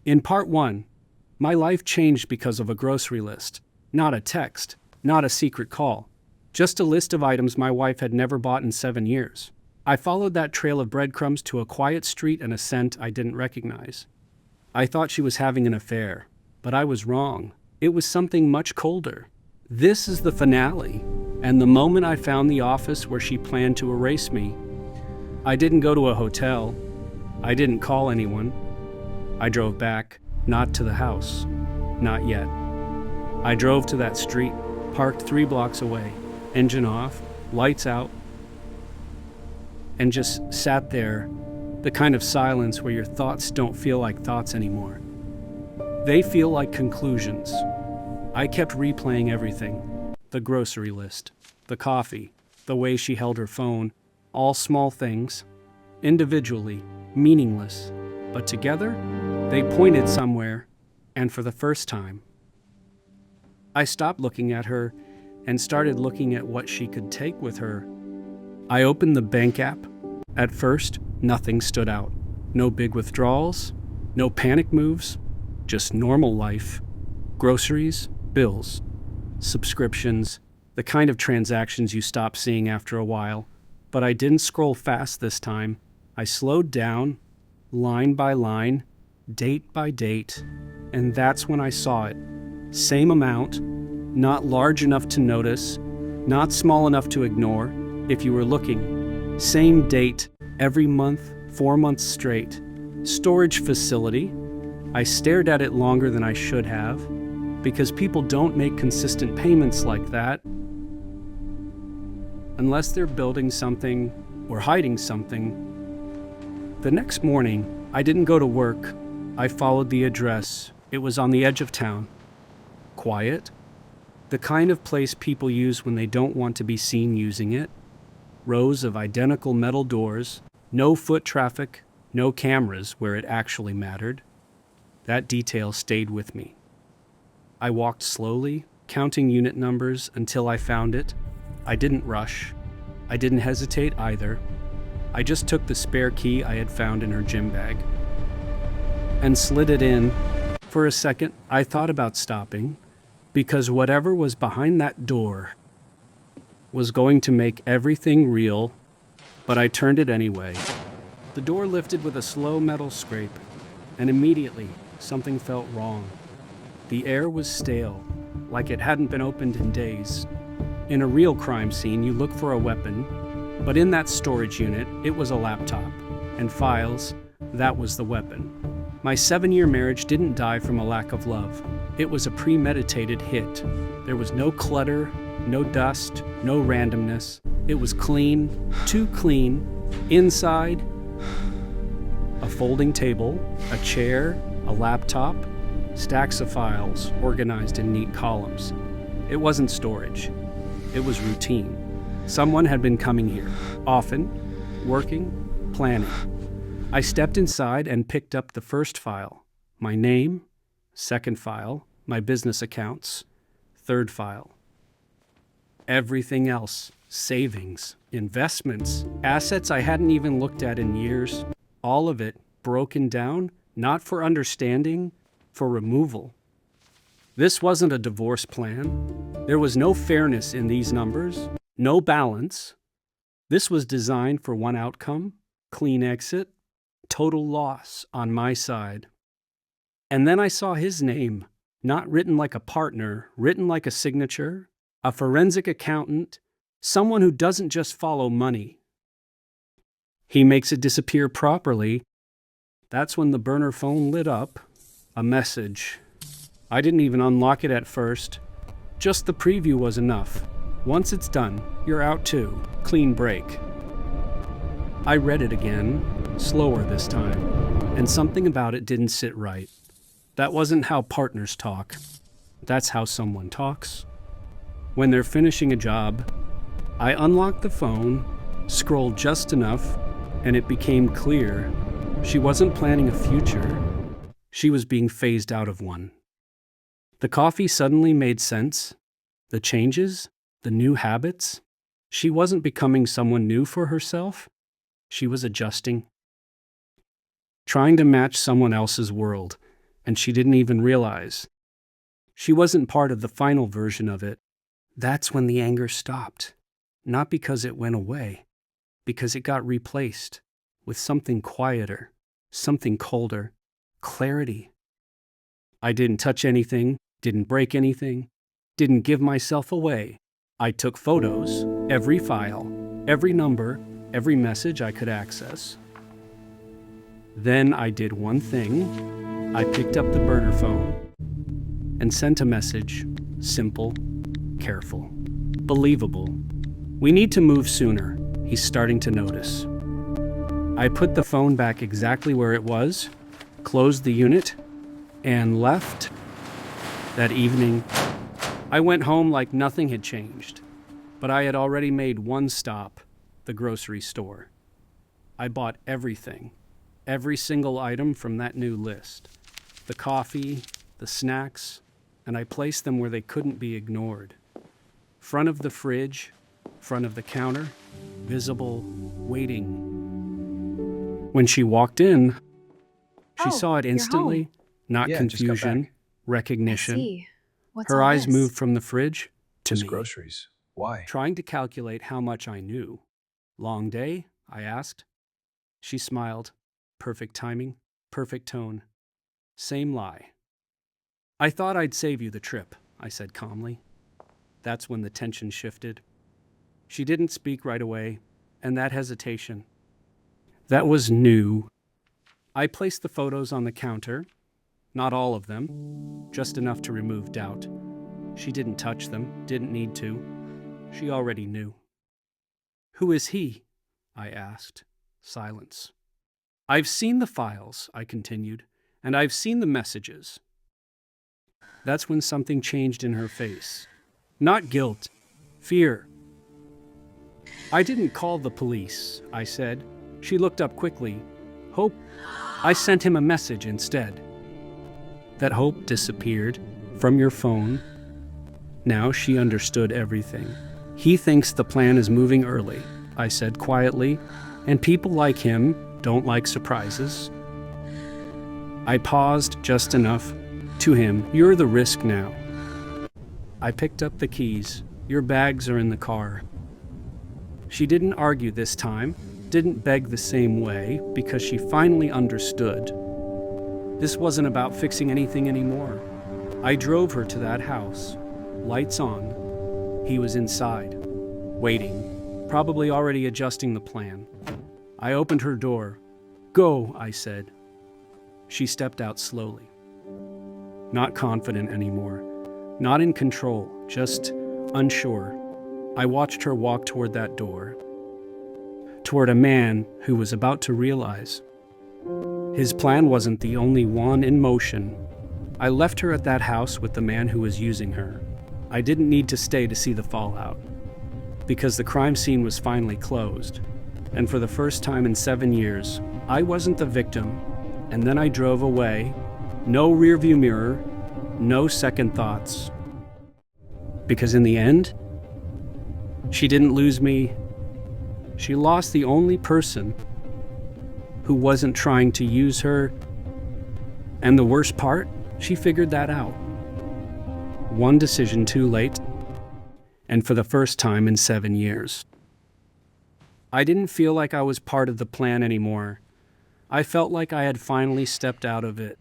In part 1, my life changed because of a grocery list. Not a text, not a secret call, just a list of items my wife had never bought in 7 years. I followed that trail of breadcrumbs to a quiet street and a scent I didn't recognize. I thought she was having an affair, but I was wrong. It was something much colder. This is the finale, and the moment I found the office where she planned to erase me. I didn't go to a hotel. I didn't call anyone. I drove back, not to the house. Not yet. I drove to that street, parked 3 blocks away, engine off, lights out, and just sat there, the kind of silence where your thoughts don't feel like thoughts anymore. They feel like conclusions. I kept replaying everything. The grocery list, the coffee, the way she held her phone, all small things, individually, meaningless, but together, they pointed somewhere, and for the first time. I stopped looking at her and started looking at what she could take with her. I opened the bank app. At first, nothing stood out. No big withdrawals, no panic moves, just normal life. Groceries, bills, subscriptions, the kind of transactions you stop seeing after a while. But I didn't scroll fast this time. I slowed down, line by line, date by date, and that's when I saw it. Same amount, not large enough to notice, not small enough to ignore if you were looking. Same date, every month, 4 months straight. Storage facility. I stared at it longer than I should have, because people don't make consistent payments like that unless they're building something or hiding something. The next morning, I didn't go to work. I followed the address. It was on the edge of town. Quiet. The kind of place people use when they don't want to be seen using it. Rows of identical metal doors. No foot traffic. No cameras where it actually mattered. That detail stayed with me. I walked slowly, counting unit numbers until I found it. I didn't rush. I didn't hesitate either. I just took the spare key I had found in her gym bag and slid it in. For a second, I thought about stopping, because whatever was behind that door was going to make everything real, but I turned it anyway. The door lifted with a slow metal scrape, and immediately something felt wrong. The air was stale, like it hadn't been opened in days. In a real crime scene, you look for a weapon, but in that storage unit, it was a laptop, and files, that was the weapon. My 7-year marriage didn't die from a lack of love. It was a premeditated hit. There was no clutter, no dust, no randomness. It was clean, too clean. Inside, a folding table, a chair, a laptop, stacks of files organized in neat columns. It wasn't storage. It was routine. Someone had been coming here, often, working, planning. I stepped inside and picked up the first file, my name, second file, my business accounts, third file. Everything else, savings, investments, assets I hadn't even looked at in years, all of it broken down, not for understanding, for removal. This wasn't a divorce plan. There was no fairness in these numbers, no balance. This was designed for one outcome, clean exit, total loss on my side. And then I saw his name, not written like a partner, written like a signature, a forensic accountant, someone who doesn't just follow money. He makes it disappear properly. That's when the burner phone lit up. A message. I didn't even unlock it at first. Just the preview was enough. Once it's done, you're out too. Clean break. I read it again, slower this time, and something about it didn't sit right. That wasn't how partners talk. That's how someone talks. When they're finishing a job, I unlocked the phone, scrolled just enough, and it became clear she wasn't planning a future. She was being phased out of one. The coffee suddenly made sense. The changes, the new habits. She wasn't becoming someone new for herself. She was adjusting. Trying to match someone else's world. and she didn't even realize. She wasn't part of the final version of it. That's when the anger stopped. Not because it went away, because it got replaced with something quieter, something colder, clarity. I didn't touch anything, didn't break anything, didn't give myself away. I took photos, every file, every number, every message I could access. Then I did one thing. I picked up the burner phone and sent a message, simple, careful, believable. We need to move sooner. He's starting to notice. I put the phone back exactly where it was, closed the unit, and left. That evening, I went home like nothing had changed, but I had already made one stop, the grocery store. I bought everything, every single item from that new list. The coffee, the snacks, and I placed them where they couldn't be ignored. Front of the fridge, front of the counter, visible, waiting. When she walked in, she saw it instantly, not confusion, recognition. I see. What's Her all eyes this? moved from the fridge to Just me, groceries. Why? trying to calculate how much I knew. Long day? I asked. She smiled. Perfect timing, perfect tone. Same lie. I thought I'd save you the trip, I said calmly. That's when the tension shifted. She didn't speak right away, and that hesitation. That was new. I placed the photos on the counter. Not all of them, just enough to remove doubt. She didn't touch them, didn't need to. She already knew. Who is he? I asked. Silence. I've seen the files, I continued, and I've seen the messages. That's when something changed in her face. Not guilt, fear. I didn't call the police, I said. She looked up quickly. Hope. I sent him a message instead. That hope disappeared from your phone. Now she understood everything. He thinks the plan is moving early, I said quietly, and people like him don't like surprises. I paused just enough. To him, you're the risk now. I picked up the keys. Your bags are in the car. She didn't argue this time, didn't beg the same way, because she finally understood. This wasn't about fixing anything anymore. I drove her to that house. Lights on. He was inside, waiting, probably already adjusting the plan. I opened her door. Go, I said. She stepped out slowly. Not confident anymore. Not in control, just unsure. I watched her walk toward that door. Toward a man who was about to realize his plan wasn't the only one in motion. I left her at that house with the man who was using her. I didn't need to stay to see the fallout, because the crime scene was finally closed. And for the first time in 7 years, I wasn't the victim. And then I drove away. No rearview mirror, no second thoughts. Because in the end, she didn't lose me. She lost the only person who wasn't trying to use her. And the worst part, she figured that out. One decision too late, and for the first time in 7 years. I didn't feel like I was part of the plan anymore. I felt like I had finally stepped out of it.